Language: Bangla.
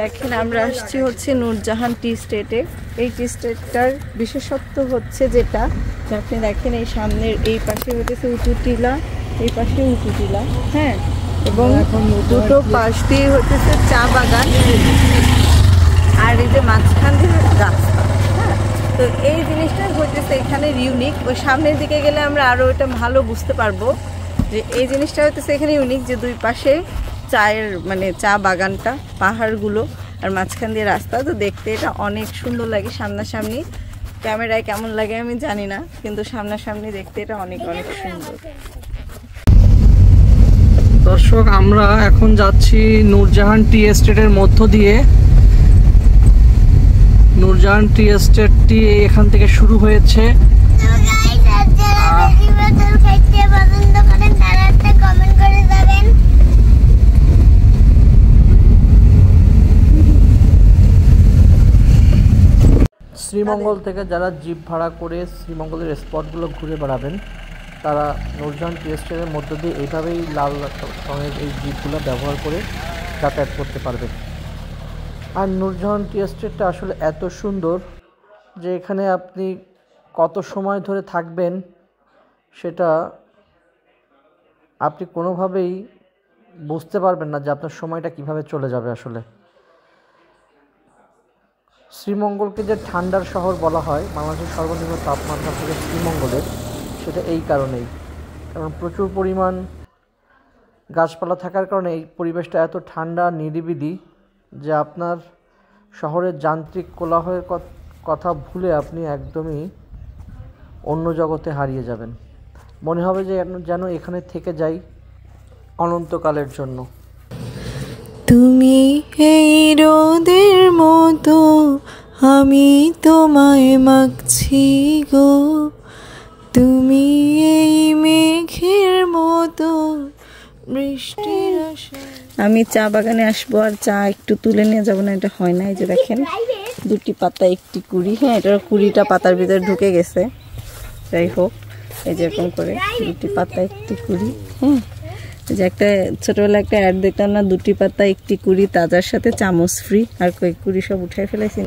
দেখেন আমরা আসছি হচ্ছে নূরজাহান টি স্টেটে। এই টি স্টেটটার বিশেষত্ব হচ্ছে যেটা আপনি দেখেন, এই সামনের এই পাশে হচ্ছে উঁচু টিলা, এই পাশে উঁচু টিলা, হ্যাঁ, এবং দুটো পাশ দিয়ে হচ্ছে চা বাগান, আর এই যে মাঝখান দিয়ে রাস্তা। হ্যাঁ, তো এই জিনিসটা হচ্ছে এখানে ইউনিক। ওই সামনের দিকে গেলে আমরা আরও এটা ভালো বুঝতে পারবো যে এই জিনিসটা হচ্ছে এখানে ইউনিক, যে দুই পাশে চায়ের মানে চা বাগানটা, পাহাড়গুলো, আর মাঝখান দিয়ে রাস্তা। তো দেখতে এটা অনেক সুন্দর লাগে সামনাসামনি। ক্যামেরায় কেমন লাগে আমি জানি না, কিন্তু সামনাসামনি দেখতে এটা অনেক অনেক সুন্দর। দর্শক, আমরা এখন যাচ্ছি নূরজাহান টি এস্টেটের মধ্য দিয়ে। নূরজাহান টি এস্টেটটি এখান থেকে শুরু হয়েছে। শ্রীমঙ্গল থেকে যারা জিপ ভাড়া করে শ্রীমঙ্গলের স্পটগুলো ঘুরে বেড়াবেন, তারা নূরজাহান টি এস্টেটের মধ্য দিয়ে এইভাবেই লাল রঙের এই জিপগুলো ব্যবহার করে যাতায়াত করতে পারবেন। আর নূরজাহান টি এস্টেটটা আসলে এত সুন্দর যে এখানে আপনি কত সময় ধরে থাকবেন সেটা আপনি কোনোভাবেই বুঝতে পারবেন না যে আপনার সময়টা কিভাবে চলে যাবে। আসলে শ্রীমঙ্গলকে যে ঠান্ডার শহর বলা হয়, বাংলাদেশের সর্বনিম্ন তাপমাত্রা থেকে শ্রীমঙ্গলের, সেটা এই কারণেই, কারণ প্রচুর পরিমাণ গাছপালা থাকার কারণে এই পরিবেশটা এত ঠান্ডা নিরিবিলি যে আপনার শহরের যান্ত্রিক কোলাহলের কথা ভুলে আপনি একদমই অন্য জগতে হারিয়ে যাবেন। মনে হবে যে যেন এখানে থেকে যাই অনন্তকালের জন্য। তুমি এই রোদের মতো, আমি তোমায় মাগছি গো, তুমি এই মেঘের মতো বৃষ্টির আশায়। আমি চা বাগানে আসবো আর চা একটু তুলে নিয়ে যাবো না, এটা হয় না। এই যে দেখেন, দুটি পাতা একটি কুড়ি, হ্যাঁ, এটার কুড়িটা পাতার ভিতরে ঢুকে গেছে। যাই হোক, এই যে এরকম করে দুটি পাতা একটি কুড়ি। হ্যাঁ, এই যে একটা ছোটবেলা একটা অ্যাড দেখতাম না, দুটি পাতা একটি কুড়ি, তাজার সাথে চামচ ফ্রি, আর কয়েক কুড়ি সব উঠাই ফেলেছি।